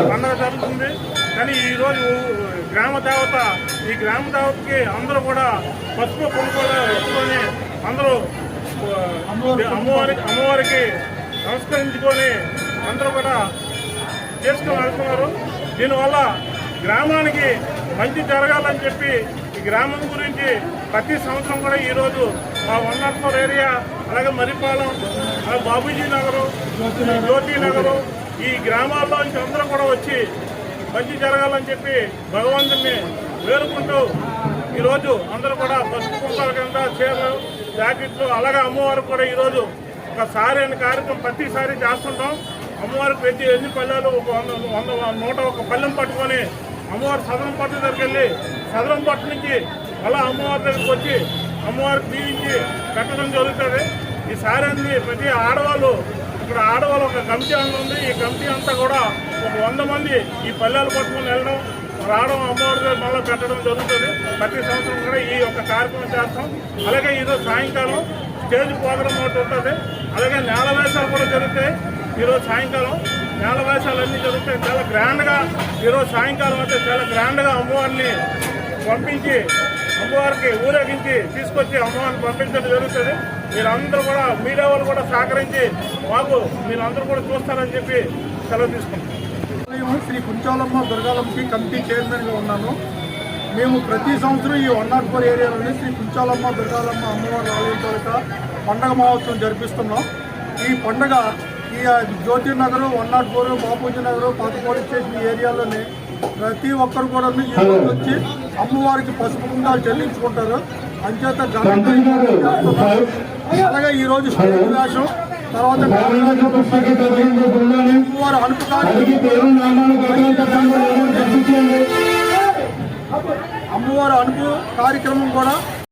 పండుగ జరుగుతుంది. కానీ ఈరోజు గ్రామ దేవత, ఈ గ్రామ దేవతకి అందరూ కూడా పసుపు కొనుగోలు ఇచ్చుకొని అందరూ అమ్మవారికి నమస్కరించుకొని అందరూ కూడా చేసుకొని వెళ్తున్నారు. దీనివల్ల గ్రామానికి మంచి జరగాలని చెప్పి ఈ గ్రామం గురించి ప్రతి సంవత్సరం కూడా ఈరోజు ఆ 104 ఏరియా, అలాగే మరిపాలెం, బాబూజీ నగరు, జ్యోతి నగరు, ఈ గ్రామాల్లో నుంచి అందరూ కూడా వచ్చి మంచి జరగాలని చెప్పి భగవంతుని వేరుకుంటూ ఈరోజు అందరూ కూడా పసుపు కుంకాల కింద చీరలు, జాకెట్లు, అలాగే అమ్మవారికి కూడా ఈరోజు ఒకసారి అనే కార్యక్రమం ప్రతిసారి చేస్తుంటాం. అమ్మవారికి ప్రతి ఎన్ని పల్లెలు ఒక 101 పల్లెం పట్టుకొని అమ్మవారి సదరం పట్టు దగ్గరికి వెళ్ళి సదరం పట్టు నుంచి అలా అమ్మవారి దగ్గరికి వచ్చి అమ్మవారికి దీవించి కట్టడం జరుగుతుంది. ఈ సారాన్ని ప్రతి ఆడవాళ్ళు, ఇక్కడ ఆడవాళ్ళు ఒక కమిటీ అంత ఉంది. ఈ కమిటీ అంతా కూడా ఒక 100 మంది ఈ పల్లెలు పట్టుకొని వెళ్ళడం, రావడం, అమ్మవారి దగ్గర మళ్ళీ పెట్టడం జరుగుతుంది. ప్రతి సంవత్సరం కూడా ఈ యొక్క కార్యక్రమం చేస్తాం. అలాగే ఈరోజు సాయంకాలం స్టేజ్ ప్రోగ్రాం ఒకటి ఉంటుంది. అలాగే నేల వేషాలు కూడా జరుగుతాయి. ఈరోజు సాయంకాలం నేల వేషాలు అన్నీ జరుగుతాయి. చాలా గ్రాండ్గా ఈరోజు సాయంకాలం అయితే చాలా గ్రాండ్గా అమ్మవారిని పంపించి అమ్మవారికి ఊరేగించి తీసుకొచ్చి అమ్మవారిని పంపించడం జరుగుతుంది. మీరందరూ కూడా మీడియా వాళ్ళు కూడా సహకరించి మాకు మీరందరూ కూడా చూస్తారని చెప్పి సెలవు తీసుకుంటాం. శ్రీ కుంచాలమ్మ దుర్గాలమ్మకి కమిటీ చైర్మన్గా ఉన్నాను. మేము ప్రతి సంవత్సరం ఈ 104 ఏరియాలోని శ్రీ కుంచాలమ్మ దుర్గాలమ్మ అమ్మవారి ఆలయం తోట పండగ మహోత్సవం జరిపిస్తున్నాం. ఈ పండగ ఈ జ్యోతి నగరు, 104, బాపూజీ నగరు, పాత పోలీస్ స్టేషన్ ఏరియాలోని ప్రతి ఒక్కరు కూడా ఈ రోజు వచ్చి అమ్మవారికి పసుపు కుంకాలు చెల్లించుకుంటారు. అంచేత అలాగే ఈరోజు స్టేజ్ వేషం, తర్వాత అమ్మవారి అనుపు కార్యక్రమం కూడా